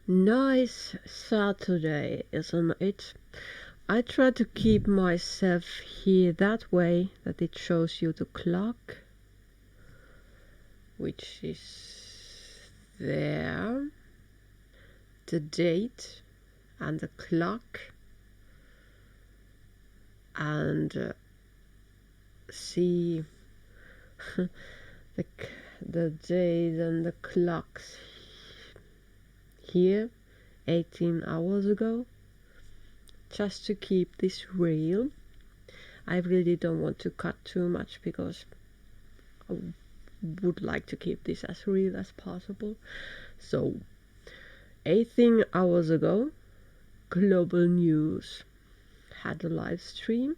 Nice Saturday, isn't it? I try to keep myself here that way that it shows you the clock, which is there, the date and the clock, and see the date and the clocks here 18 hours ago, just to keep this real. I really don't want to cut too much because I would like to keep this as real as possible. So 18 hours ago, Global News had a live stream.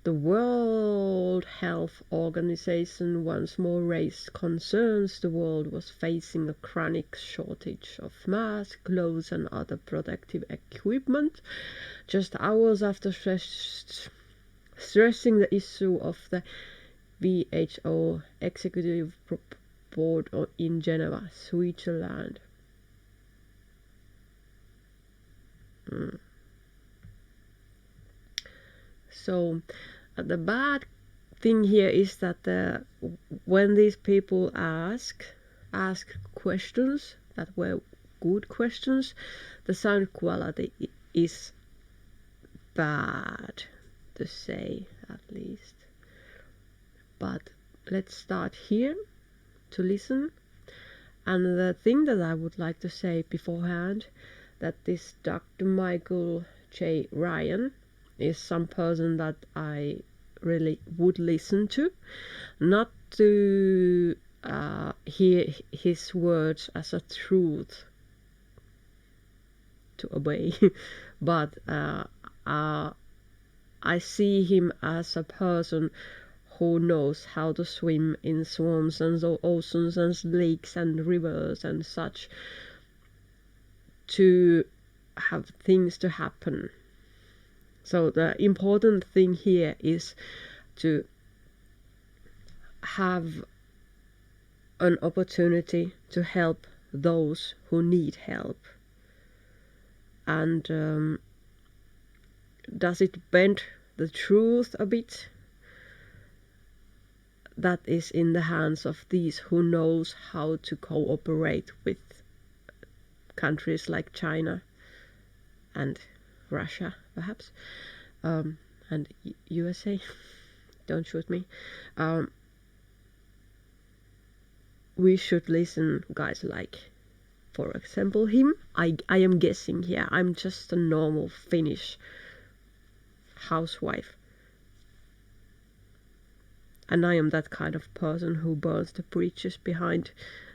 The World Health Organization once more raised concerns the world was facing a chronic shortage of masks, gloves and other protective equipment, just hours after stressing the issue of the WHO Executive Board in Geneva, Switzerland. So the bad thing here is that when these people ask questions that were good questions, the sound quality is bad, to say at least. But let's start here to listen. And the thing that I would like to say beforehand, that this Dr. Michael J.Ryan is some person that I really would listen to, not to hear his words as a truth to obey, but I see him as a person who knows how to swim in swamps and oceans and lakes and rivers and such, to have things to happen. So the important thing here is to have an opportunity to help those who need help. And does it bend the truth a bit? That is in the hands of these who knows how to cooperate with countries like China and Russia, perhaps, and USA. Don't shoot me. We should listen, guys, like, for example, him. I am guessing here. I'm just a normal Finnish housewife. And I am that kind of person who burns the bridges behind.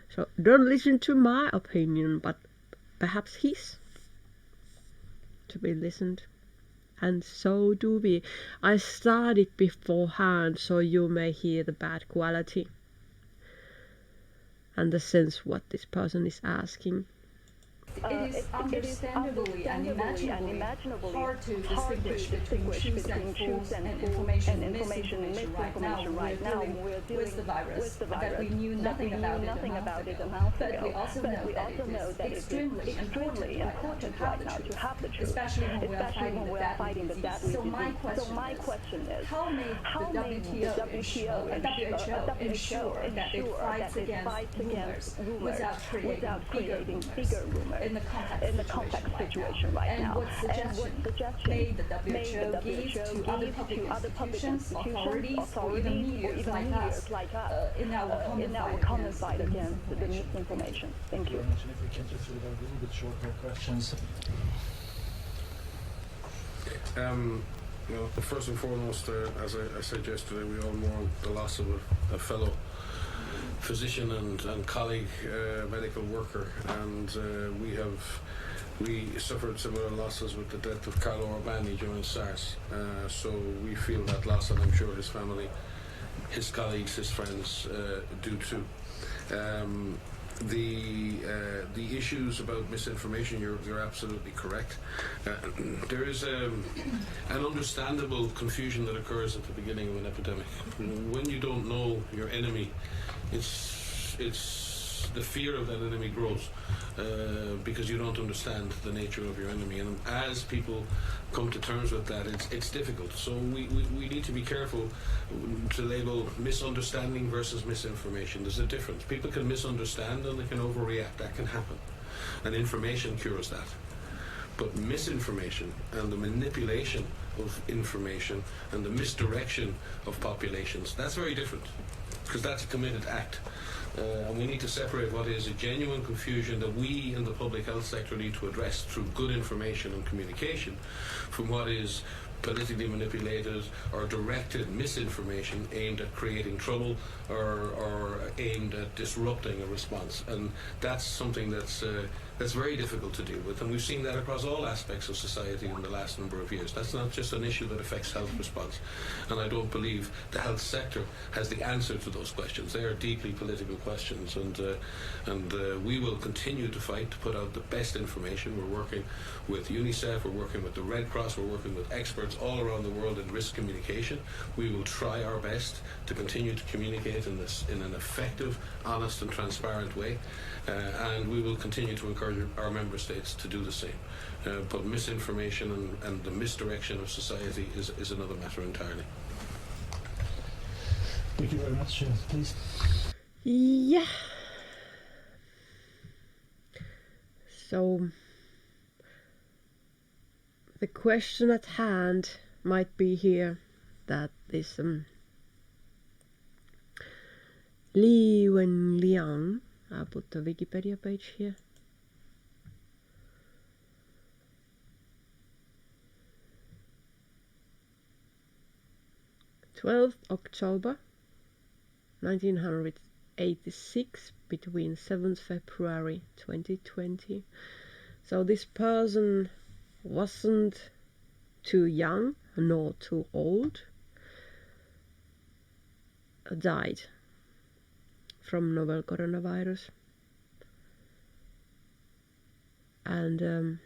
So don't listen to my opinion, but perhaps his to be listened. And so do we. I started beforehand so you may hear the bad quality and the sense what this person is asking. It is understandably and imaginably hard to distinguish between truth and false and information and misinformation right now. We're dealing with the virus, that we knew nothing about it a month ago. But we also know that it is extremely important right now to have the truth, especially when we are fighting the deadly disease. So my question is, how may the WHO ensure that it fights against rumors without creating bigger rumors? In the complex situation right now. And what suggestion may the WHO give to other public institutions, authorities, or even media like us in our common fight against the misinformation? Thank you. If we can just do a little bit shorter questions. Well, first and foremost, as I said yesterday, we all mourn the loss of a fellow physician and colleague, medical worker, and we suffered similar losses with the death of Carlo Urbani during SARS. So we feel that loss, and I'm sure his family, his colleagues, his friends do too. The issues about misinformation, you're absolutely correct. There is an understandable confusion that occurs at the beginning of an epidemic. When you don't know your enemy, it's the fear of that enemy grows because you don't understand the nature of your enemy. And as people come to terms with that, it's difficult. So we need to be careful to label misunderstanding versus misinformation. There's a difference. People can misunderstand and they can overreact. That can happen. And information cures that. But misinformation and the manipulation of information and the misdirection of populations, that's very different, because that's a committed act. And we need to separate what is a genuine confusion that we in the public health sector need to address through good information and communication from what is politically manipulated or directed misinformation aimed at creating trouble or aimed at disrupting a response. And that's something that's very difficult to deal with, and we've seen that across all aspects of society in the last number of years. That's not just an issue that affects health response, and I don't believe the health sector has the answer to those questions. They are deeply political questions, and we will continue to fight to put out the best information. We're working with UNICEF, we're working with the Red Cross, we're working with experts all around the world in risk communication. We will try our best to continue to communicate in an effective, honest and transparent way, and we will continue to encourage our member states to do the same. But misinformation and the misdirection of society is another matter entirely. Thank you very much. Please. Yeah. So the question at hand might be here that this Li Wenliang, I'll put the Wikipedia page here. October 1986 between 7th February 2020. So this person wasn't too young nor too old, died from novel coronavirus, and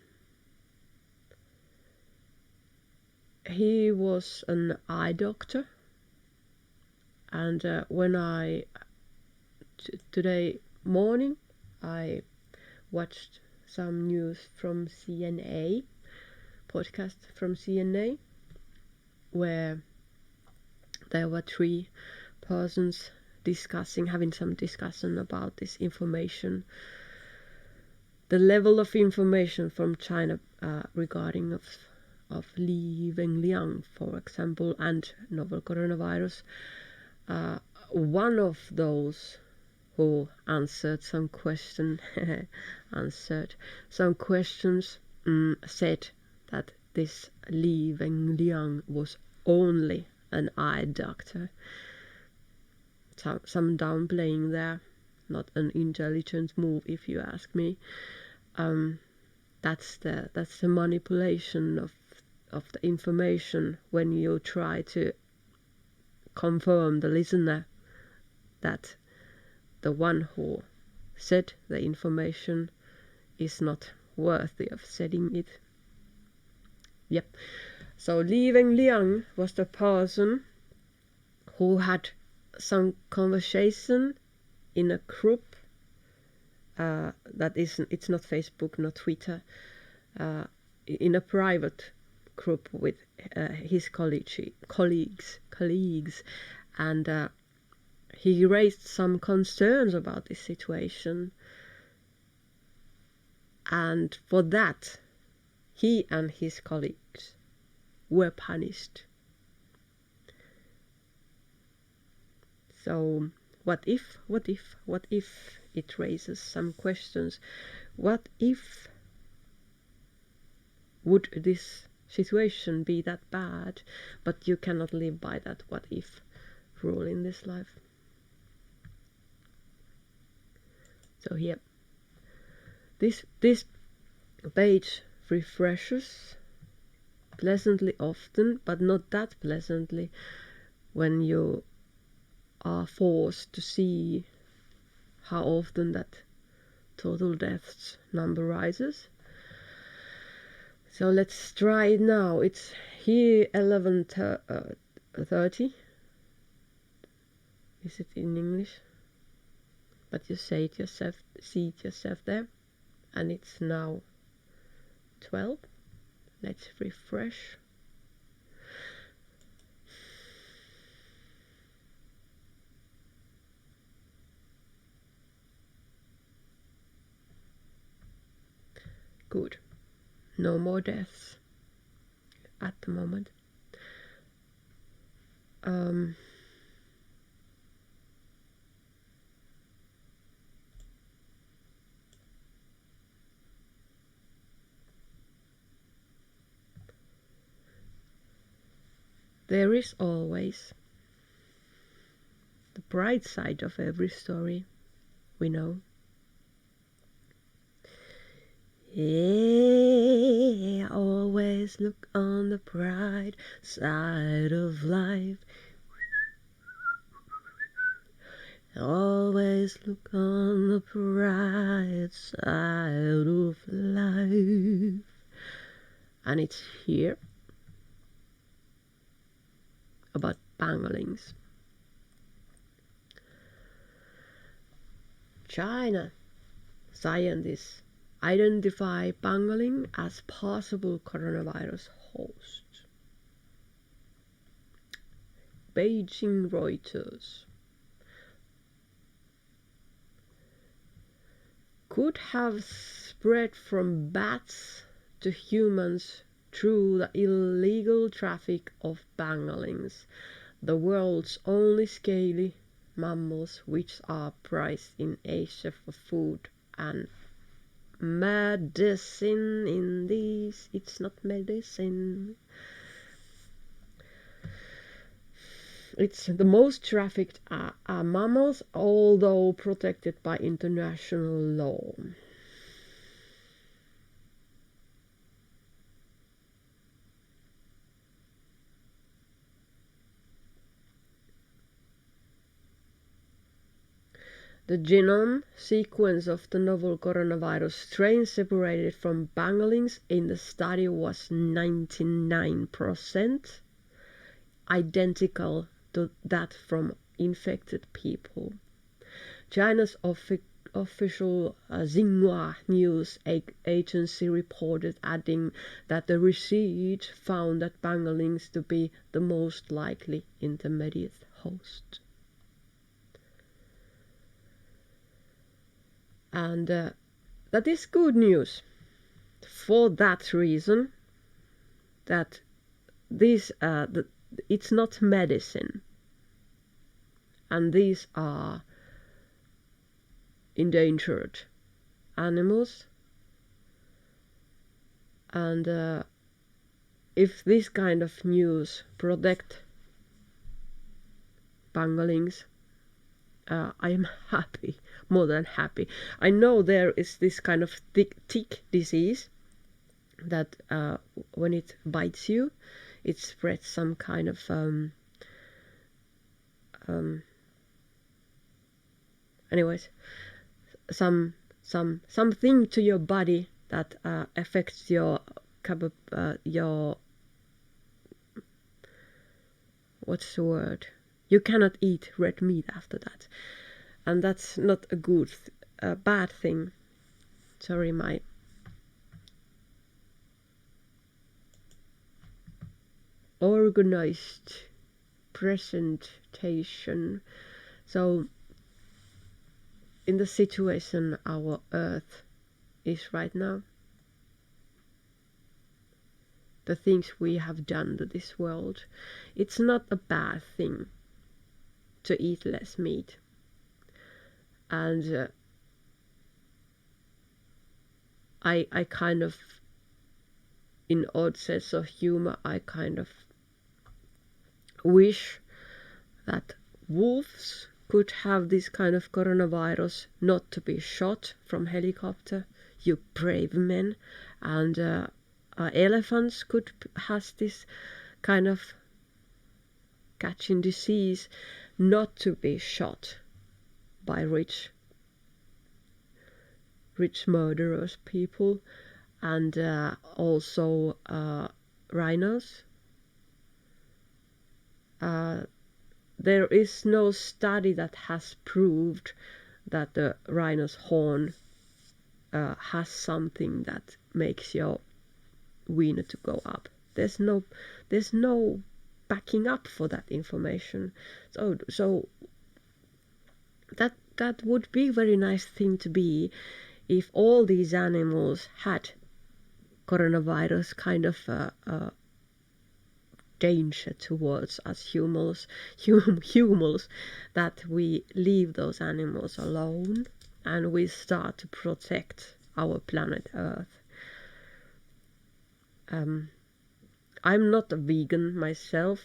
he was an eye doctor. And when today morning I watched some news from CNA, podcast from CNA, where there were 3 persons having some discussion about this information, the level of information from China regarding of Li Wenliang, for example, and novel coronavirus. One of those who answered some questions said that this Li Wenliang was only an eye doctor. Some downplaying there, not an intelligent move if you ask me. That's the manipulation of the information when you try to confirm the listener that the one who said the information is not worthy of saying it. Yep. So Li Wenliang was the person who had some conversation in a group it's not Facebook, not Twitter, in a private group with his colleagues, and he raised some concerns about this situation, and for that he and his colleagues were punished. So what if it raises some questions? What if would this situation be that bad, but you cannot live by that what if rule in this life? So here, this page refreshes pleasantly often, but not that pleasantly when you are forced to see how often that total deaths number rises. So let's try it now. It's here 11:30. Is it in English? but you see it yourself there, and it's now 12. Let's refresh. Good. No more deaths at the moment. There is always the bright side of every story, we know. Yeah, always look on the bright side of life. Always look on the bright side of life. And it's here about banglings. China scientists identify pangolin as possible coronavirus host. Beijing Reuters. Could have spread from bats to humans through the illegal traffic of pangolins, the world's only scaly mammals which are prized in Asia for food and medicine. In this, it's not medicine. It's the most trafficked mammals, although protected by international law. The genome sequence of the novel coronavirus strain separated from pangolins in the study was 99% identical to that from infected people. China's official Xinhua news agency reported, adding that the research found that pangolins to be the most likely intermediate host. And that is good news for that reason, that this it's not medicine, and these are endangered animals, and if this kind of news protect pangolins, I am happy, more than happy. I know there is this kind of tick disease that when it bites you, it spreads some kind of anyways, something to your body that affects your what's the word? You cannot eat red meat after that, and that's not a good, bad thing. Sorry, my organized presentation. So, in the situation our Earth is right now, the things we have done to this world, it's not a bad thing to eat less meat. And I kind of, in odd sense of humor, I kind of wish that wolves could have this kind of coronavirus, not to be shot from helicopter, you brave men, and elephants could has this kind of catching disease, not to be shot by rich murderers people, and also rhinos. There is no study that has proved that the rhino's horn has something that makes your wiener to go up. There's no backing up for that information. So that would be a very nice thing to be if all these animals had coronavirus kind of danger towards us humans, that we leave those animals alone and we start to protect our planet Earth. I'm not a vegan myself,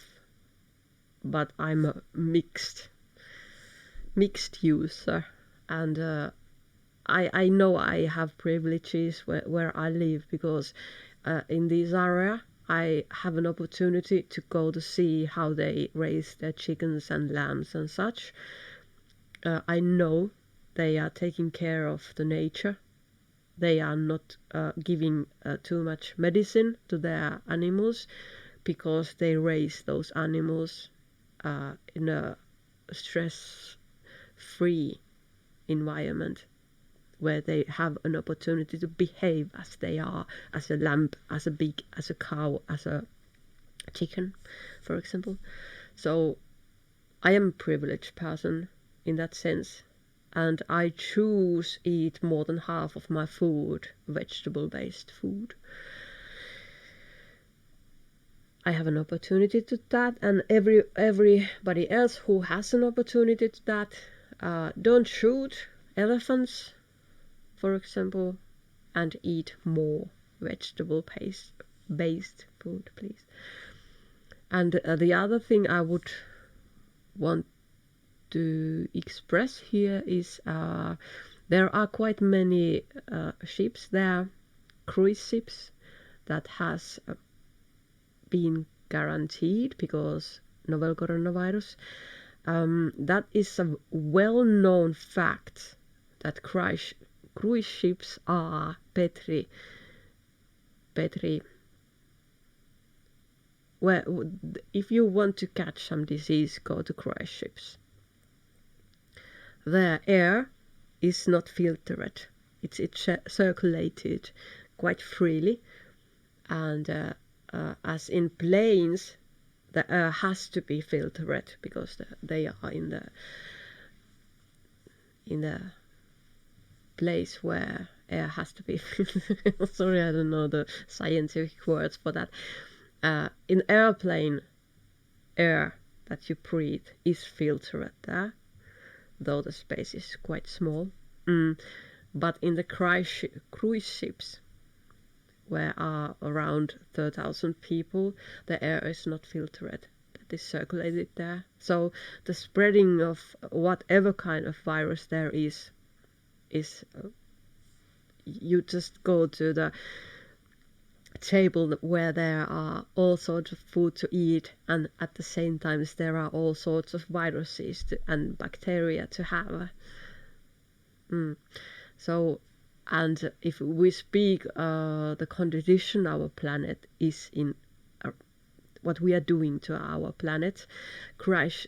but I'm a mixed user, and I know I have privileges where I live, because in this area I have an opportunity to go to see how they raise their chickens and lambs and such. I know they are taking care of the nature. They are not giving too much medicine to their animals, because they raise those animals in a stress-free environment, where they have an opportunity to behave as they are, as a lamb, as a pig, as a cow, as a chicken, for example. So I am a privileged person in that sense, and I choose eat more than half of my food vegetable-based food. I have an opportunity to that, and everybody else who has an opportunity to that, don't shoot elephants, for example, and eat more vegetable-based food, please. And the other thing I would want to express here is there are quite many ships there, cruise ships, that has been guaranteed because novel coronavirus. That is a well-known fact that cruise ships are better. Well, if you want to catch some disease, go to cruise ships. Their air is not filtered. It's circulated quite freely, and as in planes, the air has to be filtered because they are in the place where air has to be filtered. Sorry, I don't know the scientific words for that. In airplane, air that you breathe is filtered there, though the space is quite small. But in the cruise ships, where are around 30,000 people, the air is not filtered. That is circulated there. So the spreading of whatever kind of virus there is you just go to the table where there are all sorts of food to eat, and at the same time there are all sorts of viruses and bacteria to have. So, and if we speak the condition our planet is in, what we are doing to our planet, cruise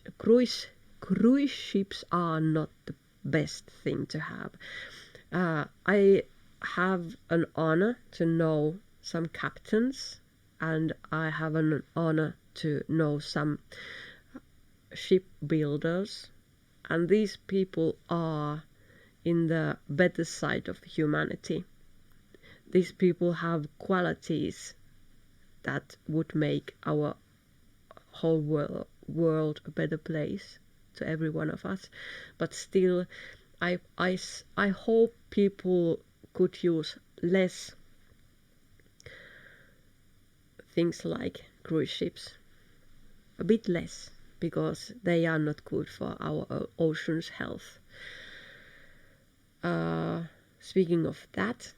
ships are not the best thing to have. I have an honor to know some captains, and I have an honor to know some shipbuilders, and these people are in the better side of humanity. These people have qualities that would make our whole world a better place to every one of us. But still, I hope people could use less things like cruise ships, a bit less, because they are not good for our ocean's health. Speaking of that,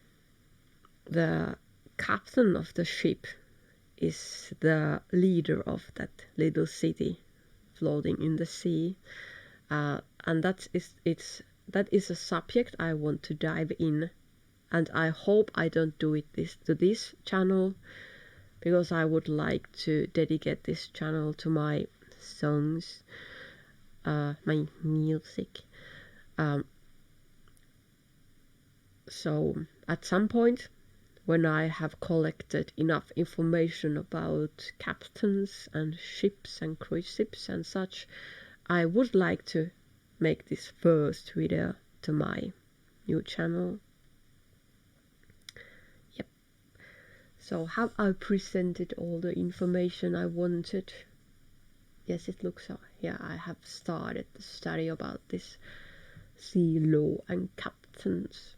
the captain of the ship is the leader of that little city floating in the sea, and that is a subject I want to dive in, and I hope I don't do it to this channel, because I would like to dedicate this channel to my songs, my music. So at some point, when I have collected enough information about captains and ships and cruise ships and such, I would like to make this first video to my new channel. Yep. So have I presented all the information I wanted? Yes, it looks so. Yeah, I have started the study about this sea law and captains.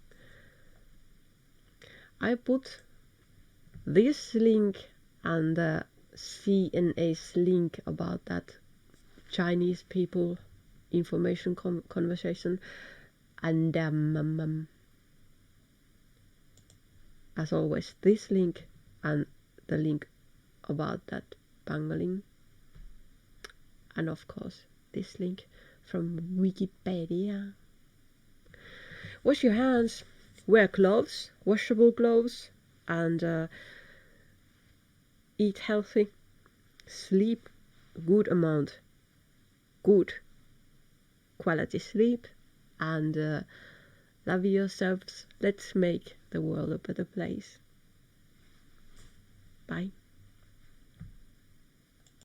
I put this link and the CNA's link about that Chinese people information conversation, and as always this link and the link about that pangolin, and of course this link from Wikipedia. Wash your hands, wear gloves, washable gloves, and eat healthy, sleep good amount, good quality sleep, and love yourselves. Let's make the world a better place. Bye.